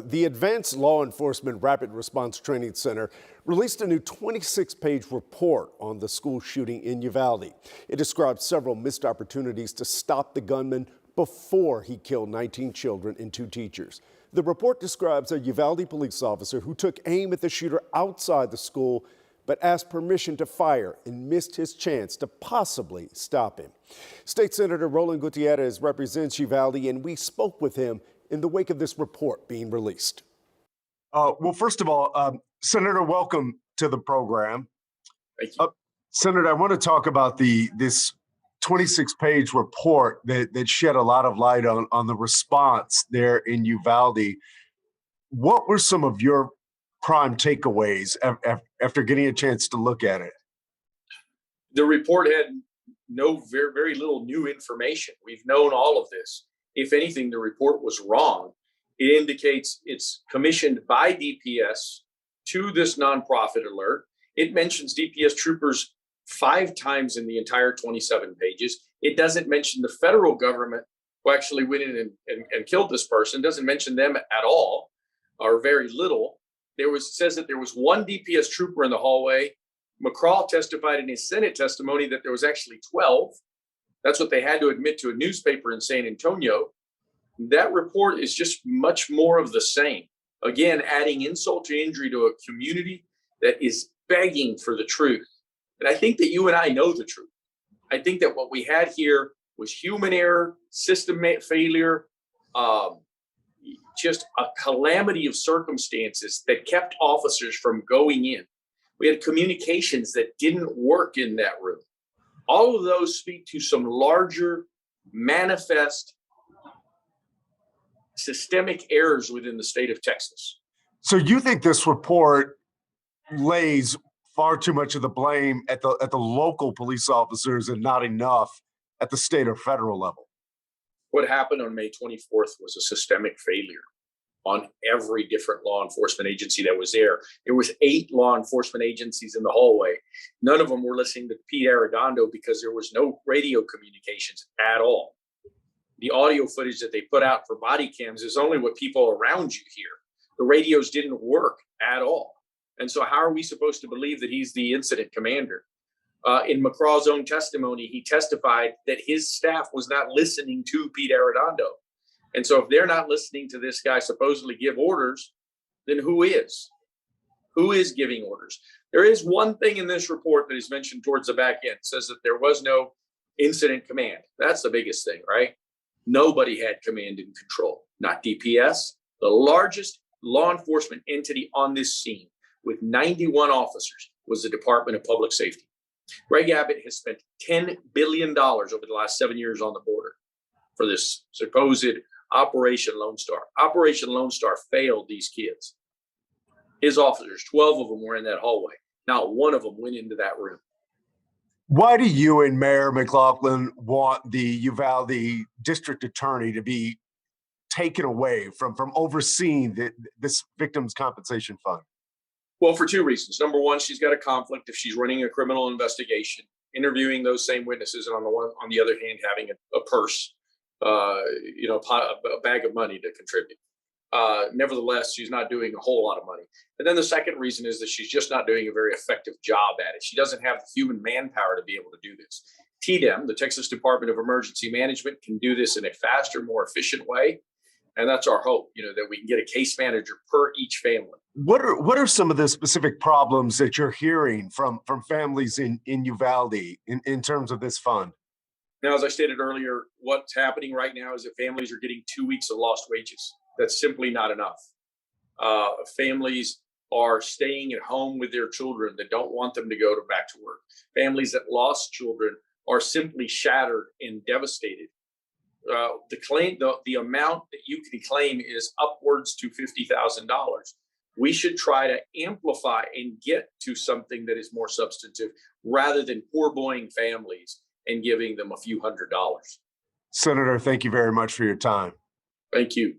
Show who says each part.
Speaker 1: The Advanced Law Enforcement Rapid Response Training Center released a new 26-page report on the school shooting in Uvalde. It describes several missed opportunities to stop the gunman before he killed 19 children and 2 teachers. The report describes a Uvalde police officer who took aim at the shooter outside the school, but asked permission to fire and missed his chance to possibly stop him. State Senator Roland Gutierrez represents Uvalde, and we spoke with him in the wake of this report being released.
Speaker 2: Well, first of all, Senator, welcome to the program.
Speaker 3: Thank you.
Speaker 2: Senator, I want to talk about this 26-page report that shed a lot of light on the response there in Uvalde. What were some of your prime takeaways after getting a chance to look at it?
Speaker 3: The report had very little new information. We've known all of this. If anything, the report was wrong. It indicates it's commissioned by DPS to this nonprofit alert. It mentions DPS troopers 5 times in the entire 27 pages. It doesn't mention the federal government who actually went in and killed this person. It doesn't mention them at all, or very little. Says that there was 1 DPS trooper in the hallway. McCraw testified in his Senate testimony that there was actually 12. That's what they had to admit to a newspaper in San Antonio. That report is just much more of the same. Again, adding insult to injury to a community that is begging for the truth. And I think that you and I know the truth. I think that what we had here was human error, system failure, just a calamity of circumstances that kept officers from going in. We had communications that didn't work in that room. All of those speak to some larger, manifest, systemic errors within the state of Texas.
Speaker 2: So you think this report lays far too much of the blame at the local police officers and not enough at the state or federal level?
Speaker 3: What happened on May 24th was a systemic failure on every different law enforcement agency that was there. There was 8 law enforcement agencies in the hallway. None of them were listening to Pete Arredondo because there was no radio communications at all. The audio footage that they put out for body cams is only what people around you hear. The radios didn't work at all. And so how are we supposed to believe that he's the incident commander? In McCraw's own testimony, he testified that his staff was not listening to Pete Arredondo. And so if they're not listening to this guy supposedly give orders, then who is? Who is giving orders? There is one thing in this report that is mentioned towards the back end. It says that there was no incident command. That's the biggest thing, right? Nobody had command and control, not DPS, the largest law enforcement entity on this scene with 91 officers was the Department of Public Safety. Greg Abbott has spent $10 billion over the last 7 years on the border for this supposed Operation Lone Star. Operation Lone Star failed these kids. His officers, 12 of them were in that hallway. Not one of them went into that room.
Speaker 2: Why do you and Mayor McLaughlin want the Uvalde district attorney to be taken away from overseeing this victims compensation fund?
Speaker 3: Well, for 2 reasons. Number one, she's got a conflict if she's running a criminal investigation, interviewing those same witnesses, and on the other hand, having a purse, a bag of money to contribute. Nevertheless, she's not doing a whole lot of money. And then the second reason is that she's just not doing a very effective job at it. She doesn't have the human manpower to be able to do this. TDEM, the Texas Department of Emergency Management, can do this in a faster, more efficient way. And that's our hope, that we can get a case manager per each family.
Speaker 2: What are some of the specific problems that you're hearing from families in Uvalde in terms of this fund?
Speaker 3: Now, as I stated earlier, what's happening right now is that families are getting 2 weeks of lost wages. That's simply not enough. Families are staying at home with their children that don't want them to go back to work. Families that lost children are simply shattered and devastated. The amount that you can claim is upwards to $50,000. We should try to amplify and get to something that is more substantive rather than poor-boying families and giving them a few $100s.
Speaker 2: Senator, thank you very much for your time.
Speaker 3: Thank you.